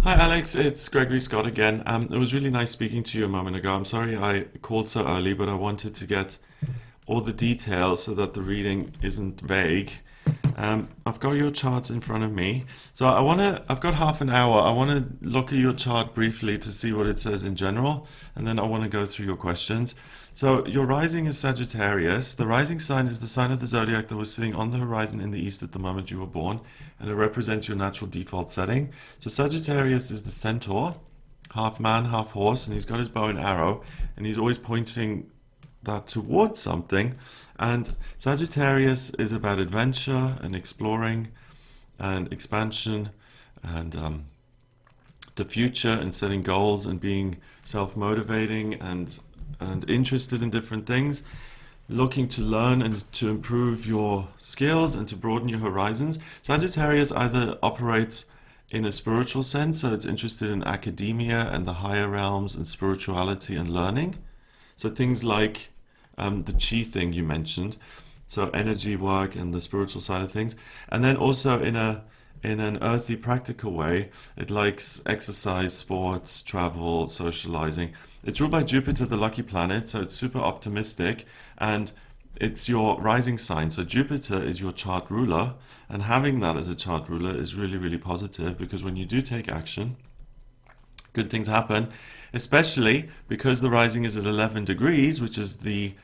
Hi Alex, it's Gregory Scott again. It was really nice speaking to you a moment ago. I'm sorry I called so early, but I wanted to get all the details so that the reading isn't vague. I've got your charts in front of me. So I've got half an hour. I want to look at your chart briefly to see what it says in general, and then I want to go through your questions. So your rising is Sagittarius. The rising sign is the sign of the zodiac that was sitting on the horizon in the east at the moment you were born, and it represents your natural default setting. So Sagittarius is the centaur, half man, half horse, and he's got his bow and arrow, and he's always pointing that towards something. And Sagittarius is about adventure and exploring and expansion and the future and setting goals and being self-motivating and interested in different things, looking to learn and to improve your skills and to broaden your horizons. Sagittarius either operates in a spiritual sense, so it's interested in academia and the higher realms and spirituality and learning. So things like the chi thing you mentioned, so energy work and the spiritual side of things, and then also in an earthy, practical way, it likes exercise, sports, travel, socializing. It's ruled by Jupiter, the lucky planet, so it's super optimistic, and it's your rising sign. So Jupiter is your chart ruler, and having that as a chart ruler is really, really positive because when you do take action, good things happen, especially because the rising is at 11 degrees, which is the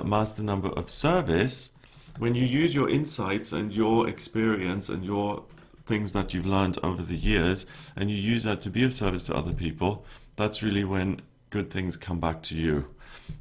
master number of service. When you use your insights and your experience and your things that you've learned over the years and you use that to be of service to other people, that's really when good things come back to you.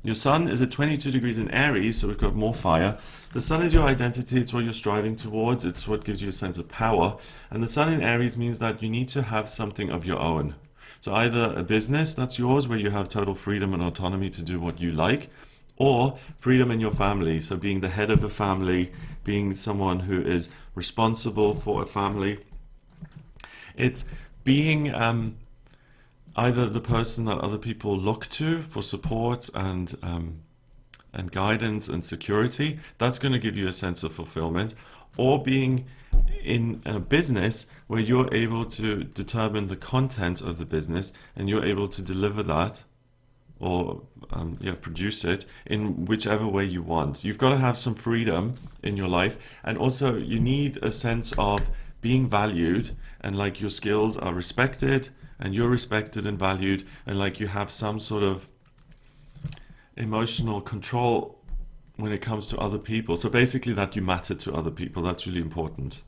Your sun is at 22 degrees in Aries, so we've got more fire. The sun is your identity, it's what you're striving towards, it's what gives you a sense of power. And the sun in Aries means that you need to have something of your own. So either a business that's yours where you have total freedom and autonomy to do what you like, or freedom in your family, so being the head of a family, being someone who is responsible for a family. It's being either the person that other people look to for support and guidance and security. That's going to give you a sense of fulfillment, or being in a business where you're able to determine the content of the business and you're able to deliver that or produce it in whichever way you want. You've got to have some freedom in your life, and also you need a sense of being valued and like your skills are respected and you're respected and valued, and like you have some sort of emotional control when it comes to other people. So basically that you matter to other people, that's really important.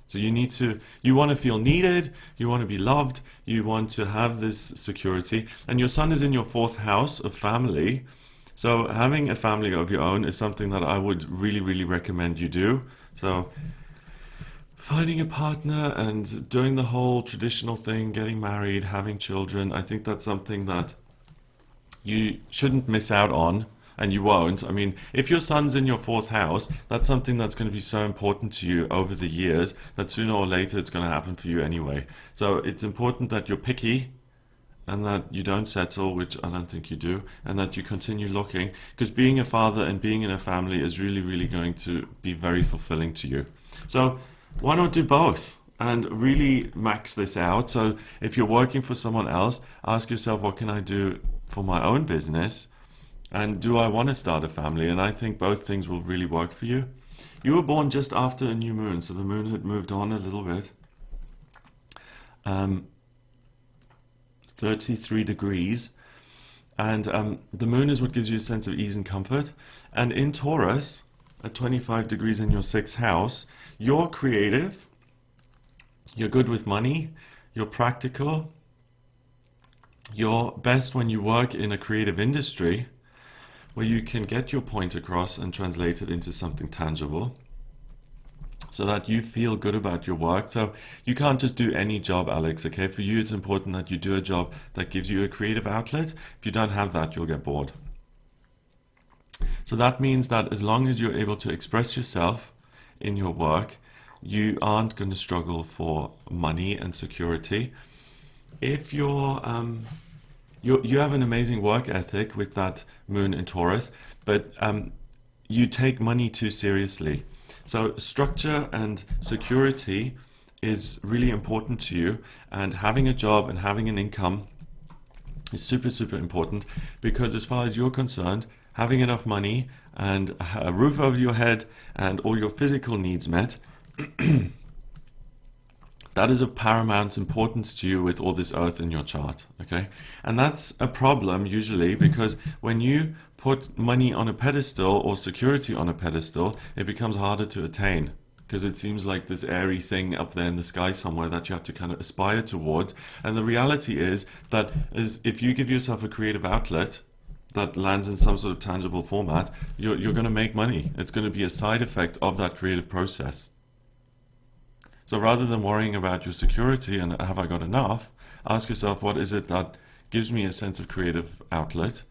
So you want to feel needed, you want to be loved, you want to have this security. And your sun is in your fourth house of family. So having a family of your own is something that I would really, really recommend you do. So finding a partner and doing the whole traditional thing, getting married, having children, I think that's something that you shouldn't miss out on. And you won't. I mean, if your sun's in your fourth house, that's something that's going to be so important to you over the years that sooner or later it's going to happen for you anyway. So it's important that you're picky and that you don't settle, which I don't think you do, and that you continue looking, because being a father and being in a family is really, really going to be very fulfilling to you. So why not do both and really max this out? So if you're working for someone else, ask yourself, what can I do for my own business? And do I want to start a family? And I think both things will really work for you. You were born just after a new moon, so the moon had moved on a little bit. 33 degrees. And the moon is what gives you a sense of ease and comfort. And in Taurus, at 25 degrees in your sixth house, you're creative, you're good with money, you're practical, you're best when you work in a creative industry, where you can get your point across and translate it into something tangible so that you feel good about your work. So you can't just do any job, Alex, okay? For you, it's important that you do a job that gives you a creative outlet. If you don't have that, you'll get bored. So that means that as long as you're able to express yourself in your work, you aren't going to struggle for money and security. If you're you have an amazing work ethic with that moon in Taurus, but you take money too seriously. So structure and security is really important to you, and having a job and having an income is super, super important, because as far as you're concerned, having enough money and a roof over your head and all your physical needs met, that is of paramount importance to you with all this earth in your chart, okay? And that's a problem usually, because when you put money on a pedestal or security on a pedestal, it becomes harder to attain, because it seems like this airy thing up there in the sky somewhere that you have to kind of aspire towards. And the reality is that if you give yourself a creative outlet that lands in some sort of tangible format, you're going to make money. It's going to be a side effect of that creative process. So rather than worrying about your security and have I got enough, ask yourself, what is it that gives me a sense of creative outlet?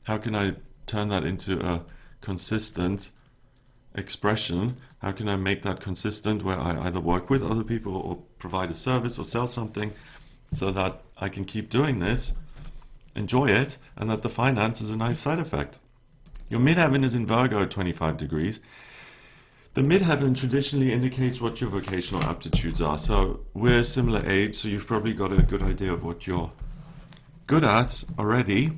How can I turn that into a consistent expression? How can I make that consistent, where I either work with other people or provide a service or sell something, so that I can keep doing this, enjoy it, and that the finance is a nice side effect? Your midheaven is in Virgo at 25 degrees. The midheaven traditionally indicates what your vocational aptitudes are. So we're similar age, so you've probably got a good idea of what you're good at already.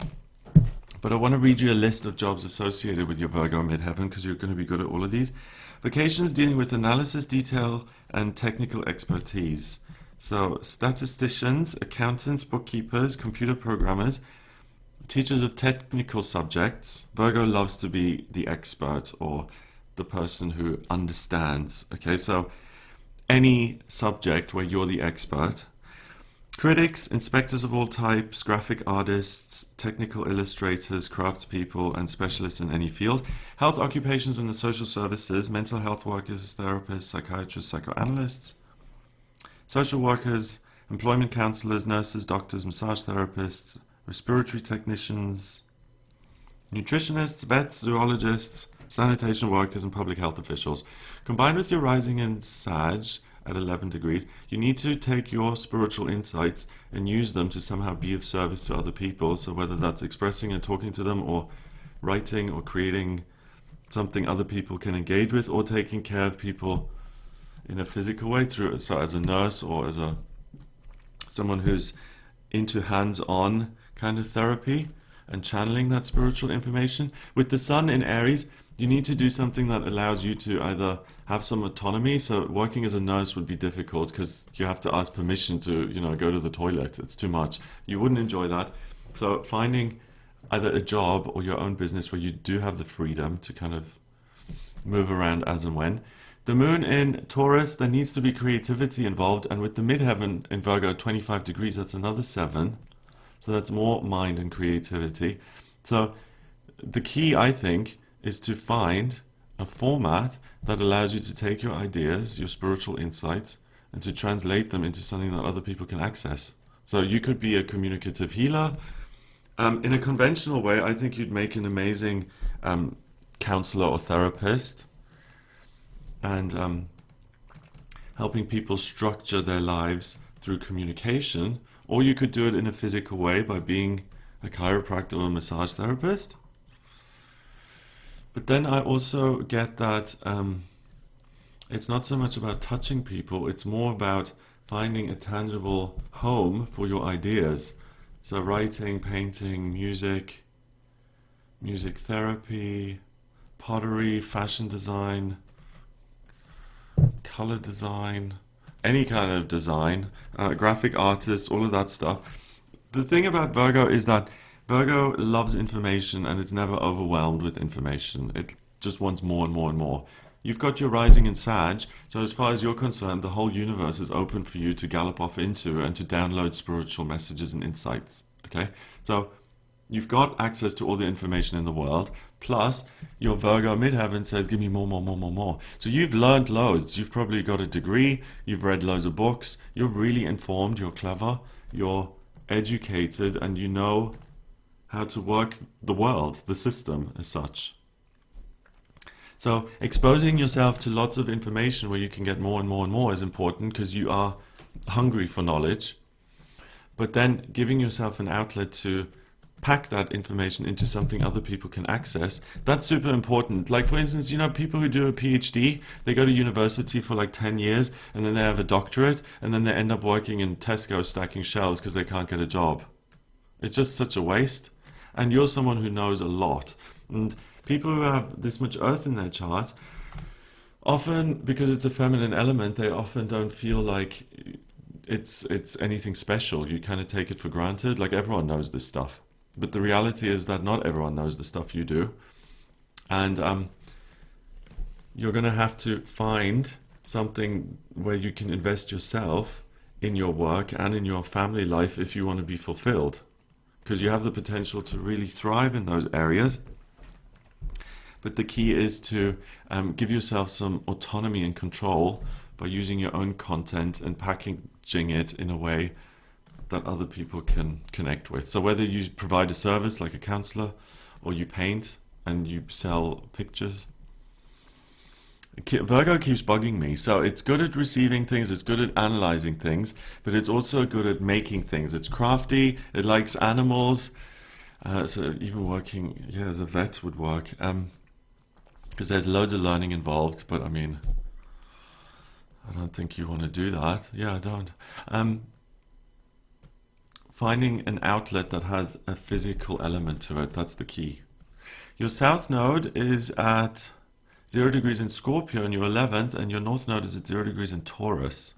But I want to read you a list of jobs associated with your Virgo midheaven, because you're going to be good at all of these. Vocations dealing with analysis, detail, and technical expertise. So statisticians, accountants, bookkeepers, computer programmers, teachers of technical subjects. Virgo loves to be the expert, or the person who understands. Okay, so any subject where you're the expert. Critics, inspectors of all types, graphic artists, technical illustrators, craftspeople, and specialists in any field. Health occupations in the social services, mental health workers, therapists, psychiatrists, psychoanalysts. Social workers, employment counselors, nurses, doctors, massage therapists, respiratory technicians, nutritionists, vets, zoologists, sanitation workers, and public health officials. Combined with your rising in Sag at 11 degrees, you need to take your spiritual insights and use them to somehow be of service to other people. So whether that's expressing and talking to them, or writing or creating something other people can engage with, or taking care of people in a physical way, through, so as a nurse or as someone who's into hands-on kind of therapy and channeling that spiritual information. With the sun in Aries, you need to do something that allows you to either have some autonomy. So working as a nurse would be difficult, because you have to ask permission to, go to the toilet. It's too much. You wouldn't enjoy that. So finding either a job or your own business where you do have the freedom to kind of move around as and when. The moon in Taurus, there needs to be creativity involved. And with the midheaven in Virgo, 25 degrees, that's another 7. So that's more mind and creativity. So the key, I think, is to find a format that allows you to take your ideas, your spiritual insights, and to translate them into something that other people can access. So you could be a communicative healer. In a conventional way, I think you'd make an amazing counselor or therapist, and helping people structure their lives through communication. Or you could do it in a physical way by being a chiropractor or a massage therapist. But then I also get that it's not so much about touching people, it's more about finding a tangible home for your ideas. So writing, painting, music therapy, pottery, fashion design, color design, any kind of design, graphic artists, all of that stuff. The thing about Virgo is that Virgo loves information, and it's never overwhelmed with information. It just wants more and more and more. You've got your rising in Sag, so as far as you're concerned, the whole universe is open for you to gallop off into and to download spiritual messages and insights. Okay? So you've got access to all the information in the world, plus your Virgo midheaven says, give me more, more, more, more, more. So you've learned loads. You've probably got a degree, you've read loads of books, you're really informed, you're clever, you're educated, and you know how to work the world, the system as such. So exposing yourself to lots of information where you can get more and more and more is important, because you are hungry for knowledge. But then giving yourself an outlet to pack that information into something other people can access. That's super important. Like, for instance, you know, people who do a PhD, they go to university for like 10 years and then they have a doctorate and then they end up working in Tesco stacking shelves because they can't get a job. It's just such a waste. And you're someone who knows a lot. And people who have this much earth in their chart, often, because it's a feminine element, they often don't feel like it's anything special. You kind of take it for granted. Like, everyone knows this stuff. But the reality is that not everyone knows the stuff you do. And you're going to have to find something where you can invest yourself in your work and in your family life if you want to be fulfilled. Because you have the potential to really thrive in those areas. But the key is to give yourself some autonomy and control by using your own content and packaging it in a way that other people can connect with. So whether you provide a service like a counselor, or you paint and you sell pictures. Virgo keeps bugging me. So it's good at receiving things, it's good at analyzing things, but it's also good at making things. It's crafty, it likes animals. So even working as a vet would work. Because there's loads of learning involved, but I mean, I don't think you want to do that. Yeah, I don't. Finding an outlet that has a physical element to it, that's the key. Your south node is at 0 degrees in Scorpio in your 11th, and your north node is at 0 degrees in Taurus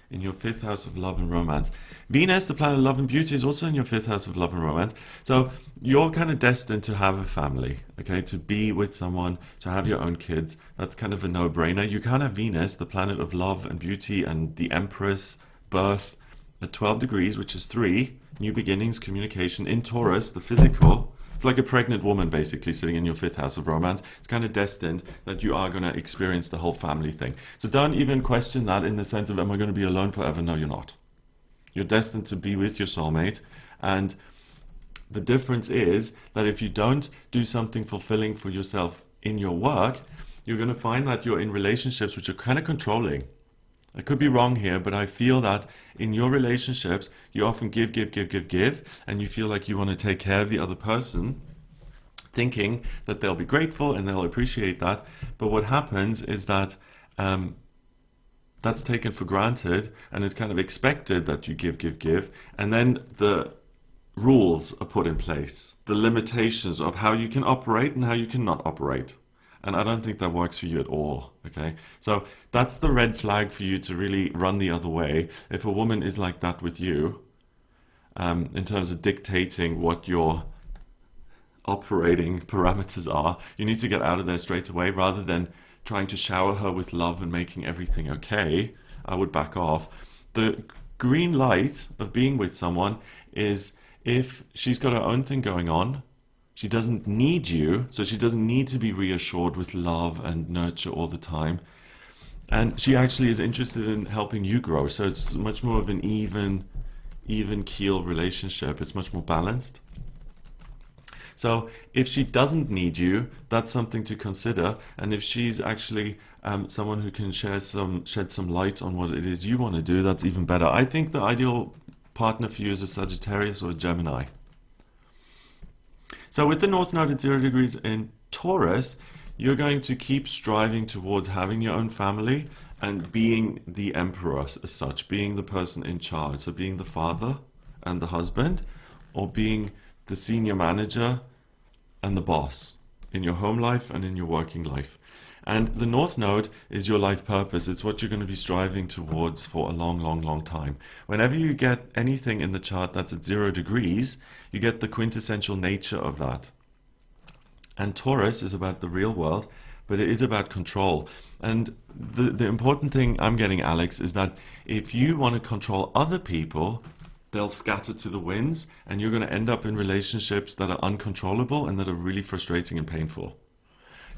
in your 5th house of love and romance. Venus, the planet of love and beauty, is also in your 5th house of love and romance. So you're kind of destined to have a family, okay, to be with someone, to have your own kids. That's kind of a no-brainer. You can have Venus, the planet of love and beauty, and the Empress, birth, at 12 degrees, which is 3, new beginnings, communication, in Taurus, the physical. It's like a pregnant woman basically sitting in your 5th house of romance. It's kind of destined that you are going to experience the whole family thing. So don't even question that in the sense of, am I going to be alone forever? No, you're not. You're destined to be with your soulmate. And the difference is that if you don't do something fulfilling for yourself in your work, you're going to find that you're in relationships which are kind of controlling. I could be wrong here, but I feel that in your relationships, you often give, and you feel like you want to take care of the other person, thinking that they'll be grateful and they'll appreciate that. But what happens is that that's taken for granted, and it's kind of expected that you give, and then the rules are put in place, the limitations of how you can operate and how you cannot operate. And I don't think that works for you at all, okay? So that's the red flag for you to really run the other way. If a woman is like that with you, in terms of dictating what your operating parameters are, you need to get out of there straight away rather than trying to shower her with love and making everything okay. I would back off. The green light of being with someone is if she's got her own thing going on. She doesn't need you, so she doesn't need to be reassured with love and nurture all the time. And she actually is interested in helping you grow. So it's much more of an even keel relationship. It's much more balanced. So if she doesn't need you, that's something to consider. And if she's actually someone who can shed some light on what it is you want to do, that's even better. I think the ideal partner for you is a Sagittarius or a Gemini. So with the North Node at 0 degrees in Taurus, you're going to keep striving towards having your own family and being the emperor as such, being the person in charge. So being the father and the husband, or being the senior manager and the boss in your home life and in your working life. And the North Node is your life purpose. It's what you're going to be striving towards for a long time. Whenever you get anything in the chart that's at 0 degrees, you get the quintessential nature of that. And Taurus is about the real world, but it is about control. And the important thing I'm getting, Alex, is that if you want to control other people, they'll scatter to the winds, and you're going to end up in relationships that are uncontrollable and that are really frustrating and painful.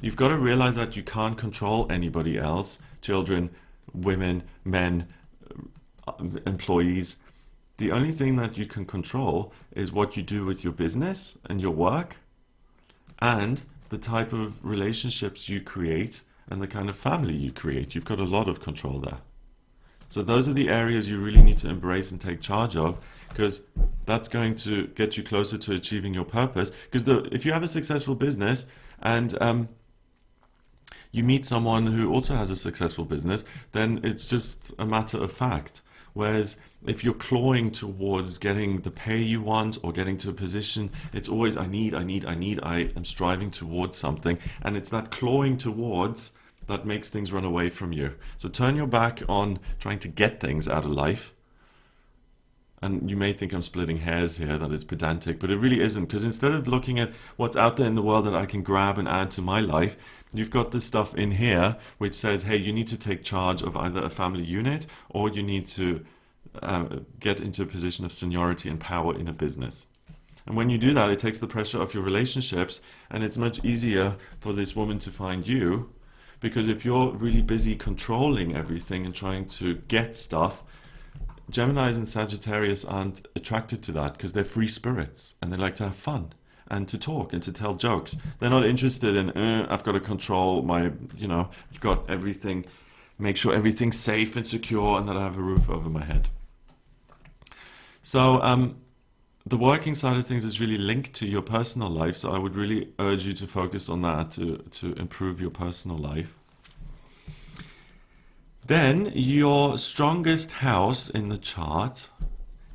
You've got to realize that you can't control anybody else, children, women, men, employees. The only thing that you can control is what you do with your business and your work, and the type of relationships you create and the kind of family you create. You've got a lot of control there. So those are the areas you really need to embrace and take charge of, because that's going to get you closer to achieving your purpose. Because if you have a successful business and you meet someone who also has a successful business, then it's just a matter of fact. Whereas if you're clawing towards getting the pay you want or getting to a position, it's always I am striving towards something. And it's that clawing towards that makes things run away from you. So turn your back on trying to get things out of life. And you may think I'm splitting hairs here, that it's pedantic, but it really isn't. Because instead of looking at what's out there in the world that I can grab and add to my life, you've got this stuff in here which says, hey, you need to take charge of either a family unit or you need to get into a position of seniority and power in a business. And when you do that, it takes the pressure off your relationships, and it's much easier for this woman to find you, because if you're really busy controlling everything and trying to get stuff, Geminis and Sagittarius aren't attracted to that because they're free spirits and they like to have fun and to talk and to tell jokes. They're not interested in, I've got to control my, I've got everything, make sure everything's safe and secure and that I have a roof over my head. So the working side of things is really linked to your personal life. So I would really urge you to focus on that to improve your personal life. Then your strongest house in the chart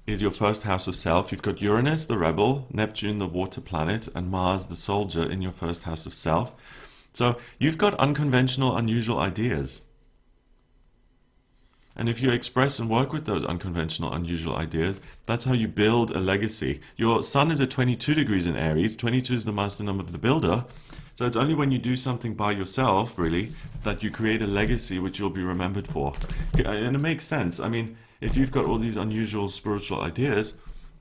is your first house of self. You've got Uranus, the rebel, Neptune, the water planet, and Mars, the soldier, in your first house of self. So you've got unconventional, unusual ideas. And if you express and work with those unconventional, unusual ideas, that's how you build a legacy. Your sun is at 22 degrees in Aries. 22 is the master number of the builder. So it's only when you do something by yourself, really, that you create a legacy which you'll be remembered for. And it makes sense. I mean, if you've got all these unusual spiritual ideas,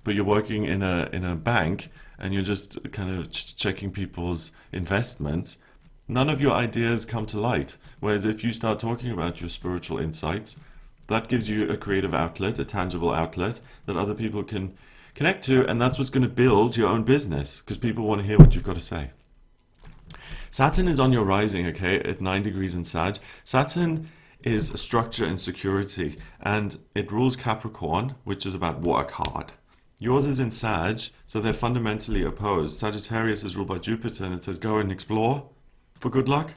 but you're working in a bank and you're just kind of checking people's investments, none of your ideas come to light. Whereas if you start talking about your spiritual insights, that gives you a creative outlet, a tangible outlet that other people can connect to, and that's what's going to build your own business, because people want to hear what you've got to say. Saturn is on your rising, okay, at 9 degrees in Sag. Saturn is structure and security, and it rules Capricorn, which is about work hard. Yours is in Sag, so they're fundamentally opposed. Sagittarius is ruled by Jupiter, and it says go and explore for good luck.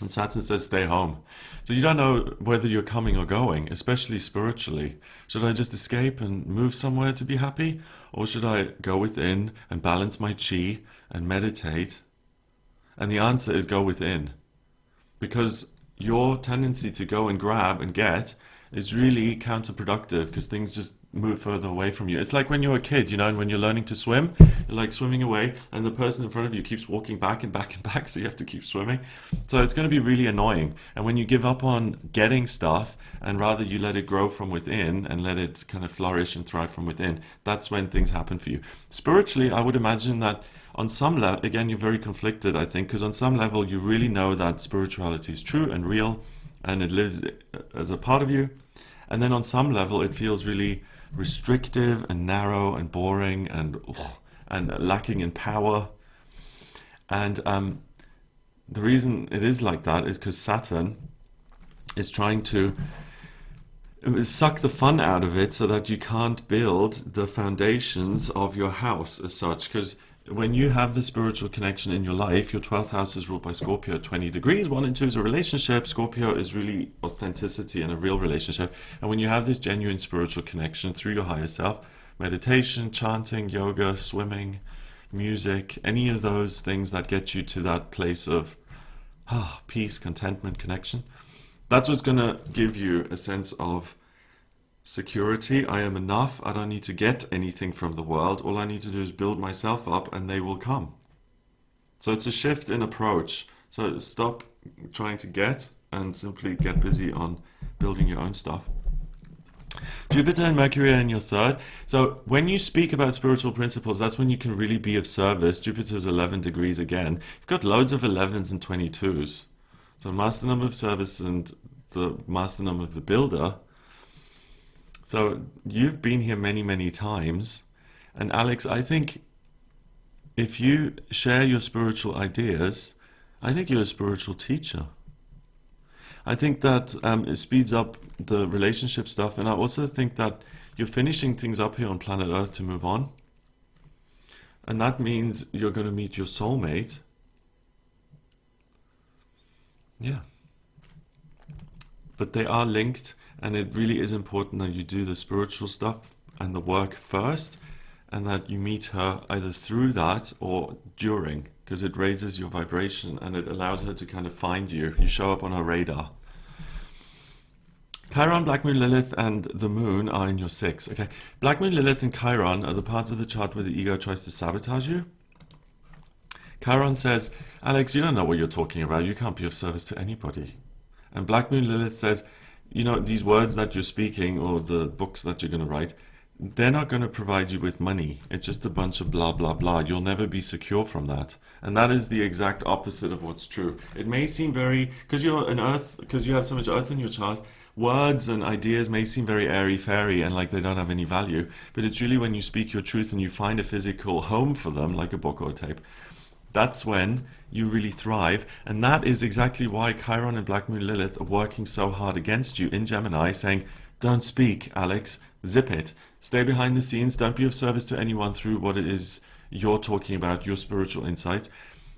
And Saturn says stay home. So you don't know whether you're coming or going, especially spiritually. Should I just escape and move somewhere to be happy? Or should I go within and balance my chi and meditate? And the answer is go within. Because your tendency to go and grab and get is really counterproductive, because things just move further away from you. It's like when you're a kid, and when you're learning to swim, you're like swimming away and the person in front of you keeps walking back and back and back, so you have to keep swimming. So it's going to be really annoying. And when you give up on getting stuff and rather you let it grow from within and let it kind of flourish and thrive from within, that's when things happen for you. Spiritually, I would imagine that on some level, again, you're very conflicted, I think, because on some level you really know that spirituality is true and real and it lives as a part of you. And then on some level it feels really restrictive and narrow and boring and lacking in power. And the reason it is like that is because Saturn is trying to suck the fun out of it so that you can't build the foundations of your house as such. Because when you have the spiritual connection in your life, your 12th house is ruled by Scorpio at 20 degrees. 1 and 2 is a relationship. Scorpio is really authenticity and a real relationship. And when you have this genuine spiritual connection through your higher self, meditation, chanting, yoga, swimming, music, any of those things that get you to that place of peace, contentment, connection, that's what's going to give you a sense of security. I am enough. I don't need to get anything from the world. All I need to do is build myself up and they will come. So it's a shift in approach. So stop trying to get and simply get busy on building your own stuff. Jupiter and Mercury are in your third. So when you speak about spiritual principles, that's when you can really be of service. Jupiter's 11 degrees again. You've got loads of 11s and 22s. So master number of service and the master number of the builder. So you've been here many, many times. And Alex, I think if you share your spiritual ideas, I think you're a spiritual teacher. I think that it speeds up the relationship stuff. And I also think that You're finishing things up here on planet Earth to move on. And that means you're going to meet your soulmate. Yeah. But they are linked, and it really is important that you do the spiritual stuff and the work first, and that you meet her either through that or during, because it raises your vibration and it allows her to kind of find you. You show up on her radar. Chiron, Black Moon, Lilith, and the Moon are in your 6. Okay, Black Moon, Lilith, and Chiron are the parts of the chart where the ego tries to sabotage you. Chiron says, Alex, you don't know what you're talking about. You can't be of service to anybody. And Black Moon, Lilith says, you know, these words that you're speaking or the books that you're going to write, they're not going to provide you with money. It's just a bunch of blah, blah, blah. You'll never be secure from that. And that is the exact opposite of what's true. It may seem very, because you're an earth, because you have so much earth in your chart, words and ideas may seem very airy-fairy and like they don't have any value, but it's really when you speak your truth and you find a physical home for them, like a book or a tape, that's when you really thrive. And that is exactly why Chiron and Black Moon Lilith are working so hard against you in Gemini, saying, don't speak, Alex, zip it, stay behind the scenes, don't be of service to anyone through what it is you're talking about, your spiritual insights.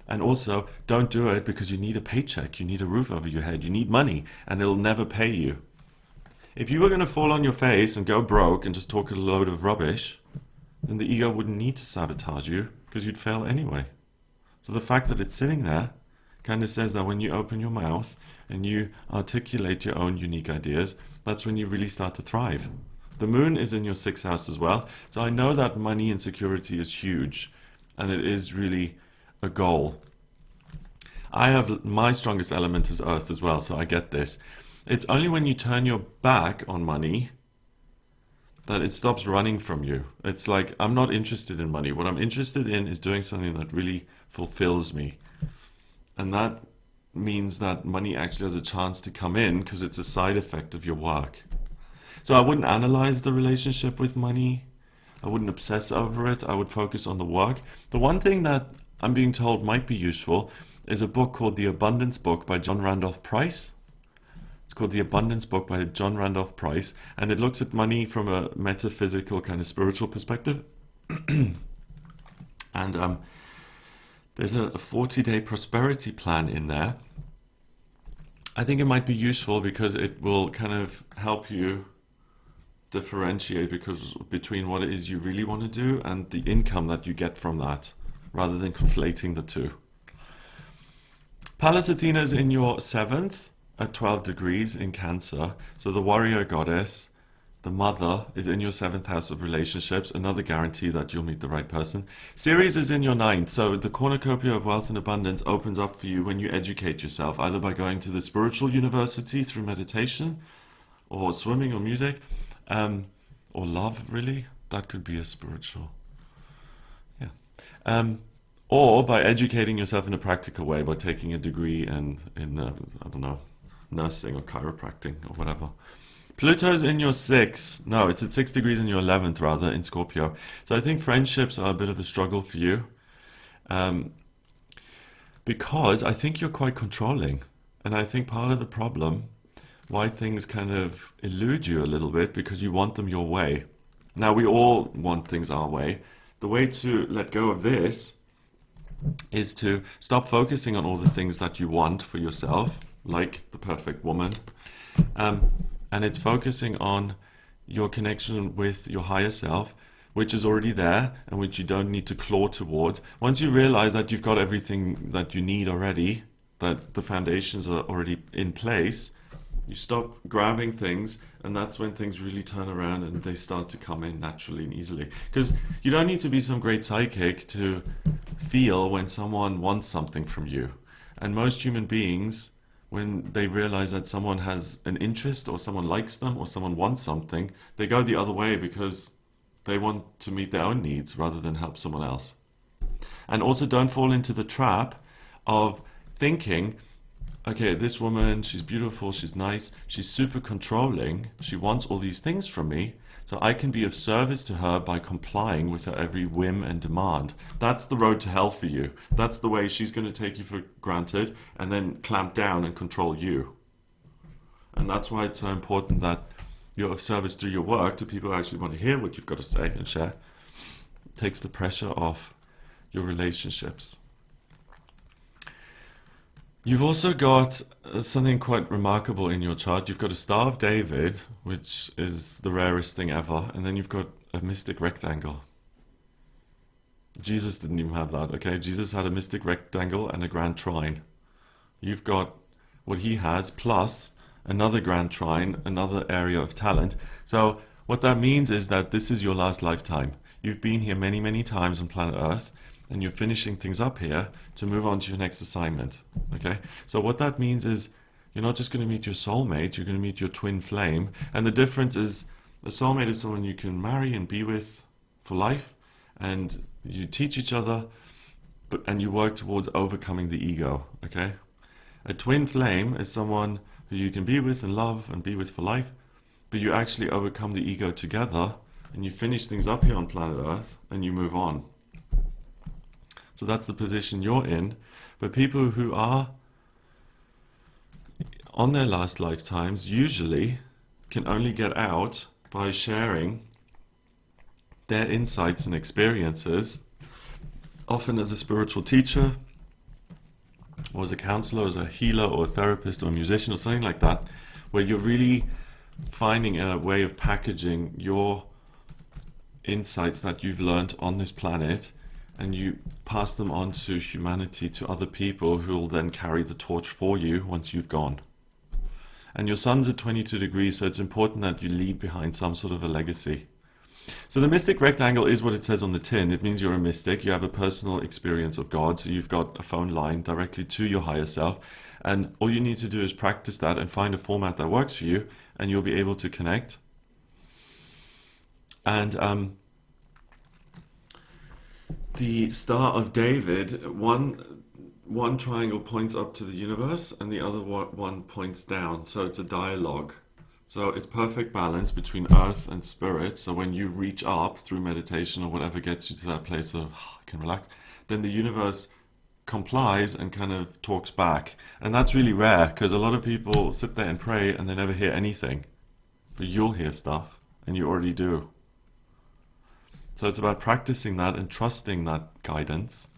And also, don't do it because you need a paycheck, you need a roof over your head, you need money, and it'll never pay you. If you were going to fall on your face and go broke and just talk a load of rubbish, then the ego wouldn't need to sabotage you because you'd fail anyway. So the fact that it's sitting there kind of says that when you open your mouth and you articulate your own unique ideas, that's when you really start to thrive. The moon is in your 6th house as well. So I know that money and security is huge, and it is really a goal. I have my strongest element is earth as well, so I get this. It's only when you turn your back on money that it stops running from you. It's like, I'm not interested in money. What I'm interested in is doing something that really fulfills me. And that means that money actually has a chance to come in because it's a side effect of your work. So I wouldn't analyze the relationship with money. I wouldn't obsess over it. I would focus on the work. The one thing that I'm being told might be useful is a book called The Abundance Book by John Randolph Price. It's called The Abundance Book by John Randolph Price, and it looks at money from a metaphysical kind of spiritual perspective. And there's a 40-day prosperity plan in there. I think it might be useful because it will kind of help you differentiate between what it is you really want to do and the income that you get from that, rather than conflating the two. Pallas Athena is in your 7th at 12 degrees in Cancer. So the warrior goddess, the mother, is in your 7th house of relationships, another guarantee that you'll meet the right person. Ceres is in your 9th, so the cornucopia of wealth and abundance opens up for you when you educate yourself, either by going to the spiritual university through meditation, or swimming or music, or love, really. That could be a spiritual. Yeah. Or by educating yourself in a practical way, by taking a degree in I don't know, nursing or chiropractic or whatever. Pluto's in your 6th. No, it's at 6 degrees in your 11th, rather, in Scorpio. So I think friendships are a bit of a struggle for you. Because I think you're quite controlling. And I think part of the problem, why things kind of elude you a little bit, because you want them your way. Now, we all want things our way. The way to let go of this is to stop focusing on all the things that you want for yourself, like the perfect woman, and it's focusing on your connection with your higher self, which is already there and which you don't need to claw towards. Once you realize that you've got everything that you need already, that the foundations are already in place, you stop grabbing things, and that's when things really turn around and they start to come in naturally and easily. Because you don't need to be some great psychic to feel when someone wants something from you. And most human beings, when they realize that someone has an interest or someone likes them or someone wants something, they go the other way because they want to meet their own needs rather than help someone else. And also don't fall into the trap of thinking, okay, this woman, she's beautiful, she's nice, she's super controlling, she wants all these things from me, so I can be of service to her by complying with her every whim and demand. That's the road to hell for you. That's the way she's going to take you for granted and then clamp down and control you. And that's why it's so important that you're of service through your work to people who actually want to hear what you've got to say and share. It takes the pressure off your relationships. You've also got something quite remarkable in your chart. You've got a Star of David, which is the rarest thing ever, and then you've got a mystic rectangle. Jesus didn't even have that, okay? Jesus had a mystic rectangle and a grand trine. You've got what he has, plus another grand trine, another area of talent. So what that means is that this is your last lifetime. You've been here many, many times on planet Earth, and you're finishing things up here to move on to your next assignment, okay? So what that means is you're not just going to meet your soulmate, you're going to meet your twin flame. And the difference is a soulmate is someone you can marry and be with for life, and you teach each other, and you work towards overcoming the ego, okay? A twin flame is someone who you can be with and love and be with for life, but you actually overcome the ego together, and you finish things up here on planet Earth, and you move on. So that's the position you're in. But people who are on their last lifetimes usually can only get out by sharing their insights and experiences, often as a spiritual teacher, or as a counselor, as a healer, or a therapist, or a musician, or something like that, where you're really finding a way of packaging your insights that you've learned on this planet, and you pass them on to humanity, to other people who will then carry the torch for you once you've gone. And your sun's at 22 degrees, so it's important that you leave behind some sort of a legacy. So the mystic rectangle is what it says on the tin. It means you're a mystic. You have a personal experience of God. So you've got a phone line directly to your higher self. And all you need to do is practice that and find a format that works for you, and you'll be able to connect. And the Star of David, one triangle points up to the universe and the other one points down. So it's a dialogue. So it's perfect balance between earth and spirit. So when you reach up through meditation or whatever gets you to that place of, I can relax, then the universe complies and kind of talks back. And that's really rare, because a lot of people sit there and pray and they never hear anything. But you'll hear stuff, and you already do. So it's about practicing that and trusting that guidance.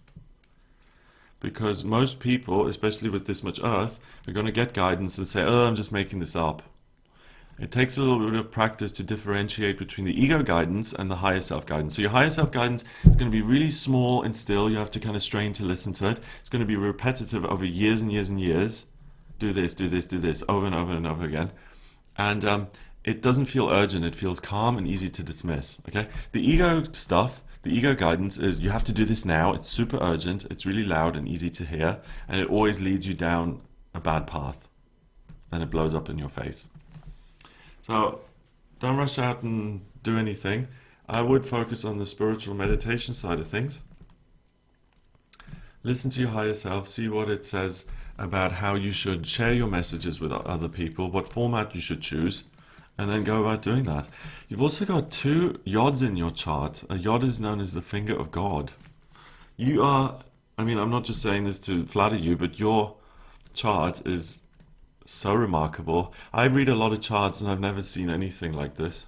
Because most people, especially with this much earth, are going to get guidance and say, oh, I'm just making this up. It takes a little bit of practice to differentiate between the ego guidance and the higher self guidance. So your higher self guidance is going to be really small and still. You have to kind of strain to listen to it. It's going to be repetitive over years and years and years. Do this, do this, do this, over and over and over again. And it doesn't feel urgent. It feels calm and easy to dismiss. Okay. The ego stuff, the ego guidance is you have to do this now. It's super urgent. It's really loud and easy to hear. And it always leads you down a bad path. And it blows up in your face. So don't rush out and do anything. I would focus on the spiritual meditation side of things. Listen to your higher self, see what it says about how you should share your messages with other people, what format you should choose, and then go about doing that. You've also got 2 yods in your chart. A yod is known as the finger of God. You are, I mean, I'm not just saying this to flatter you, but your chart is so remarkable. I read a lot of charts and I've never seen anything like this.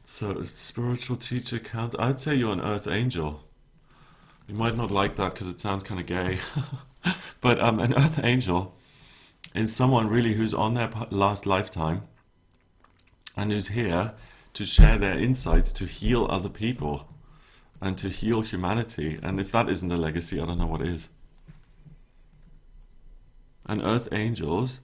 So, spiritual teacher count. I'd say you're an earth angel. You might not like that because it sounds kind of gay. But an earth angel is someone really who's on their last lifetime and who's here to share their insights to heal other people and to heal humanity. And if that isn't a legacy, I don't know what is. And earth angels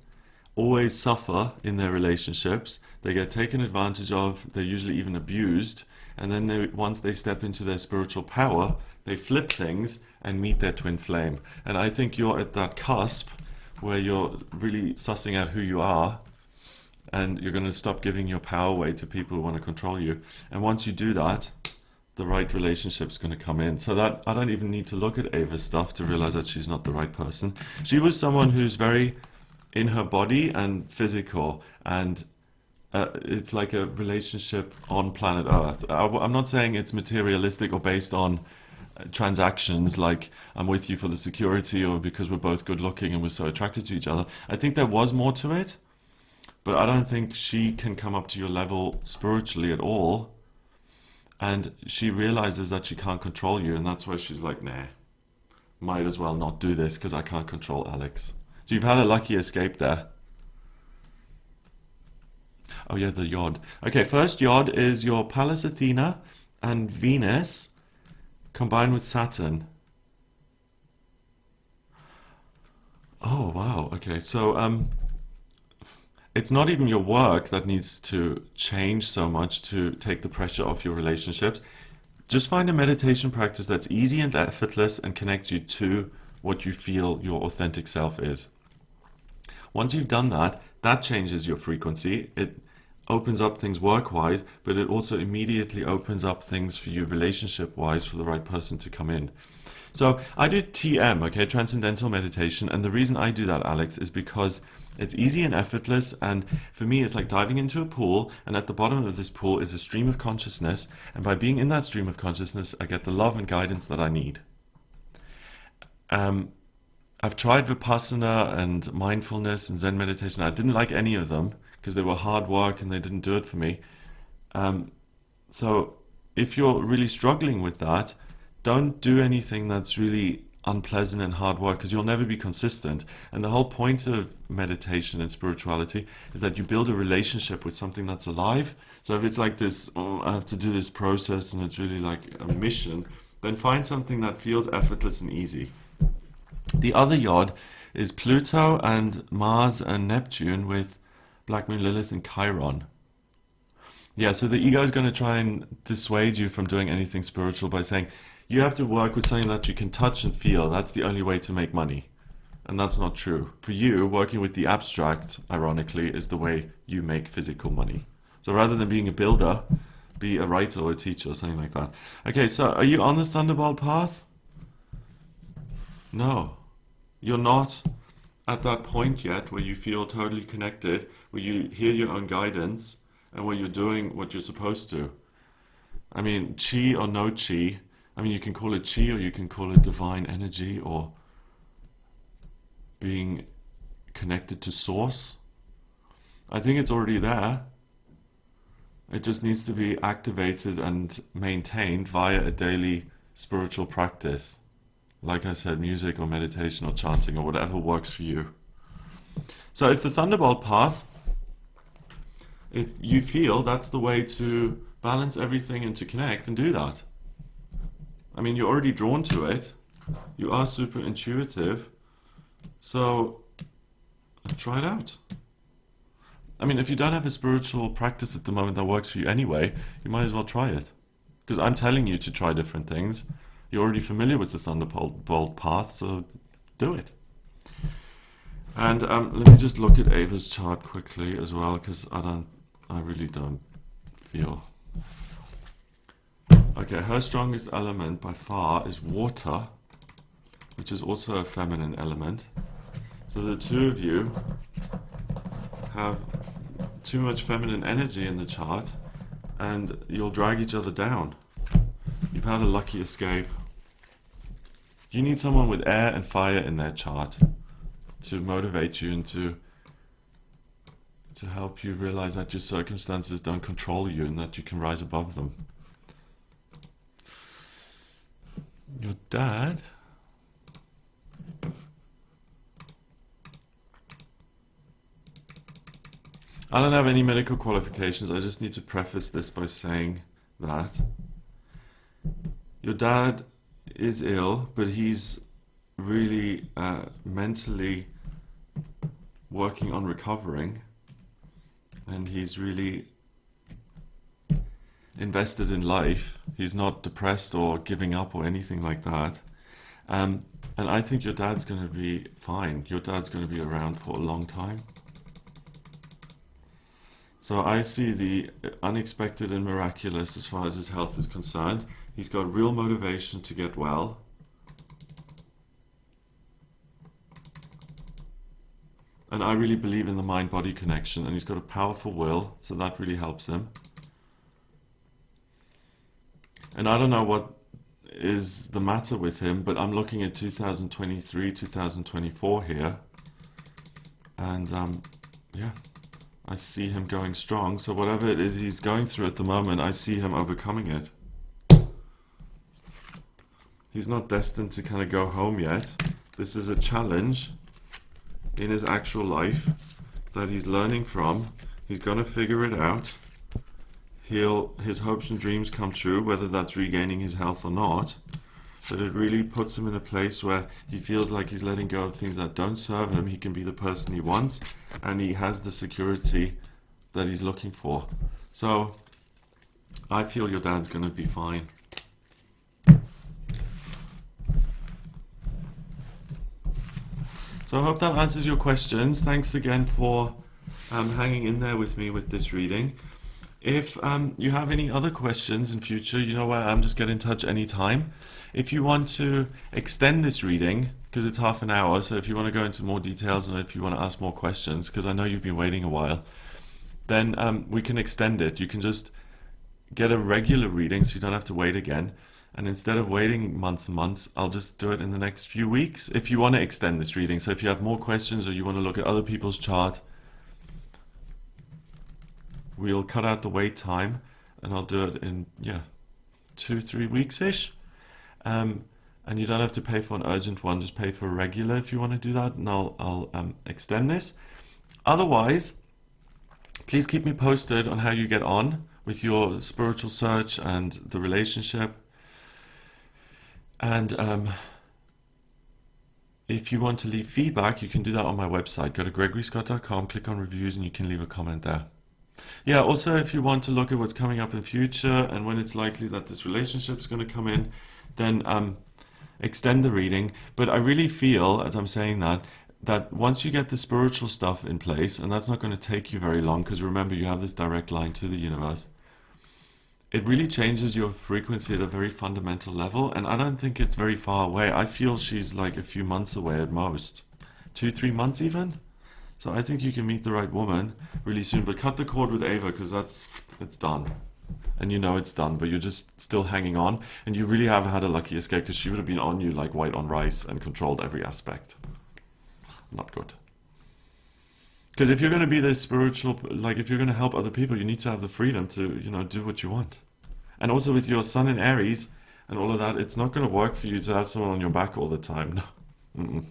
always suffer in their relationships. They get taken advantage of. They're usually even abused. And then once they step into their spiritual power, they flip things and meet their twin flame. And I think you're at that cusp where you're really sussing out who you are, and you're going to stop giving your power away to people who want to control you. And once you do that, the right relationship's going to come in. So that I don't even need to look at Ava's stuff to realize that she's not the right person. She was someone who's very in her body and physical, and it's like a relationship on planet Earth. I'm not saying it's materialistic or based on transactions like I'm with you for the security or because we're both good looking and we're so attracted to each other. I think there was more to it, but I don't think she can come up to your level spiritually at all. And she realizes that she can't control you, and that's why she's like, nah, might as well not do this because I can't control Alex. So you've had a lucky escape there. Oh yeah, the Yod. Okay, first Yod is your Pallas Athena and Venus combined with Saturn. Oh wow, okay. So it's not even your work that needs to change so much to take the pressure off your relationships. Just find a meditation practice that's easy and effortless and connects you to what you feel your authentic self is. Once you've done that, that changes your frequency. It opens up things work-wise, but it also immediately opens up things for you relationship-wise for the right person to come in. So I do TM, okay, Transcendental Meditation, and the reason I do that, Alex, is because it's easy and effortless, and for me it's like diving into a pool, and at the bottom of this pool is a stream of consciousness, and by being in that stream of consciousness I get the love and guidance that I need. I've tried Vipassana and mindfulness and Zen meditation. I didn't like any of them because they were hard work and they didn't do it for me. So if you're really struggling with that, don't do anything that's really unpleasant and hard work, because you'll never be consistent. And the whole point of meditation and spirituality is that you build a relationship with something that's alive. So if it's like this, oh, I have to do this process and it's really like a mission, then find something that feels effortless and easy. The other Yod is Pluto and Mars and Neptune with Black Moon, Lilith and Chiron. Yeah, so the ego is going to try and dissuade you from doing anything spiritual by saying, you have to work with something that you can touch and feel. That's the only way to make money. And that's not true. For you, working with the abstract, ironically, is the way you make physical money. So rather than being a builder, be a writer or a teacher or something like that. Okay, so are you on the Thunderbolt path? No. You're not at that point yet where you feel totally connected, where you hear your own guidance, and where you're doing what you're supposed to. I mean, chi or no chi, I mean, you can call it chi or you can call it divine energy or being connected to source. I think it's already there. It just needs to be activated and maintained via a daily spiritual practice. Like I said, music or meditation or chanting or whatever works for you. So if the Thunderbolt path, if you feel that's the way to balance everything and to connect, and do that. I mean, you're already drawn to it. You are super intuitive. So try it out. I mean, if you don't have a spiritual practice at the moment that works for you anyway, you might as well try it. Because I'm telling you to try different things. You're already familiar with the Thunderbolt path, so do it. And let me just look at Ava's chart quickly as well, because I really don't feel. Okay, her strongest element by far is water, which is also a feminine element. So the two of you have too much feminine energy in the chart, and you'll drag each other down. You've had a lucky escape. You need someone with air and fire in their chart to motivate you and to help you realize that your circumstances don't control you and that you can rise above them. Your dad I don't have any medical qualifications. I just need to preface this by saying that your dad is ill, but he's really mentally working on recovering, and he's really invested in life. He's not depressed or giving up or anything like that. And I think your dad's going to be fine. Your dad's going to be around for a long time. So I see the unexpected and miraculous as far as his health is concerned. He's got real motivation to get well. And I really believe in the mind-body connection, and he's got a powerful will, so that really helps him. And I don't know what is the matter with him, but I'm looking at 2023, 2024 here. And yeah, I see him going strong. So whatever it is he's going through at the moment, I see him overcoming it. He's not destined to kind of go home yet. This is a challenge in his actual life that he's learning from. He's going to figure it out. His hopes and dreams come true, whether that's regaining his health or not. But it really puts him in a place where he feels like he's letting go of things that don't serve him. He can be the person he wants, and he has the security that he's looking for. So I feel your dad's going to be fine. So I hope that answers your questions. Thanks again for hanging in there with me with this reading. If you have any other questions in future, you know where I am, just get in touch anytime. If you want to extend this reading, because it's half an hour, so if you want to go into more details and if you want to ask more questions, because I know you've been waiting a while, then we can extend it. You can just get a regular reading so you don't have to wait again. And instead of waiting months and months, I'll just do it in the next few weeks if you want to extend this reading. So if you have more questions or you want to look at other people's chart, we'll cut out the wait time and I'll do it in 2-3 weeks-ish. And you don't have to pay for an urgent one, just pay for a regular if you want to do that, and I'll extend this. Otherwise, please keep me posted on how you get on with your spiritual search and the relationship. And if you want to leave feedback, you can do that on my website. Go to gregoryscott.com, click on reviews, and you can leave a comment there. Yeah, also if you want to look at what's coming up in future and when it's likely that this relationship is going to come in, then extend the reading. But I really feel, as I'm saying that once you get the spiritual stuff in place, and that's not going to take you very long, because remember, you have this direct line to the universe, it really changes your frequency at a very fundamental level, and I don't think it's very far away. I feel she's like a few months away at most. 2-3 months even. So I think you can meet the right woman really soon, but cut the cord with Ava, because it's done. And you know it's done, but you're just still hanging on, and you really have had a lucky escape, because she would have been on you like white on rice and controlled every aspect. Not good. Because if you're going to be this spiritual, like if you're going to help other people, you need to have the freedom to, do what you want. And also with your sun in Aries and all of that, it's not going to work for you to have someone on your back all the time. No. Mm-mm.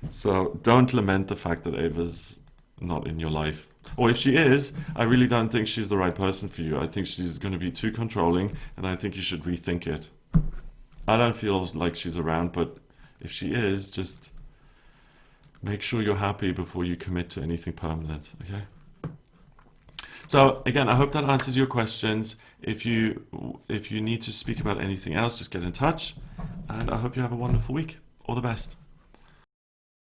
So don't lament the fact that Ava's not in your life. Or if she is, I really don't think she's the right person for you. I think she's going to be too controlling, and I think you should rethink it. I don't feel like she's around, but if she is, just make sure you're happy before you commit to anything permanent, okay? So again, I hope that answers your questions. If you need to speak about anything else, just get in touch, and I hope you have a wonderful week. All the best.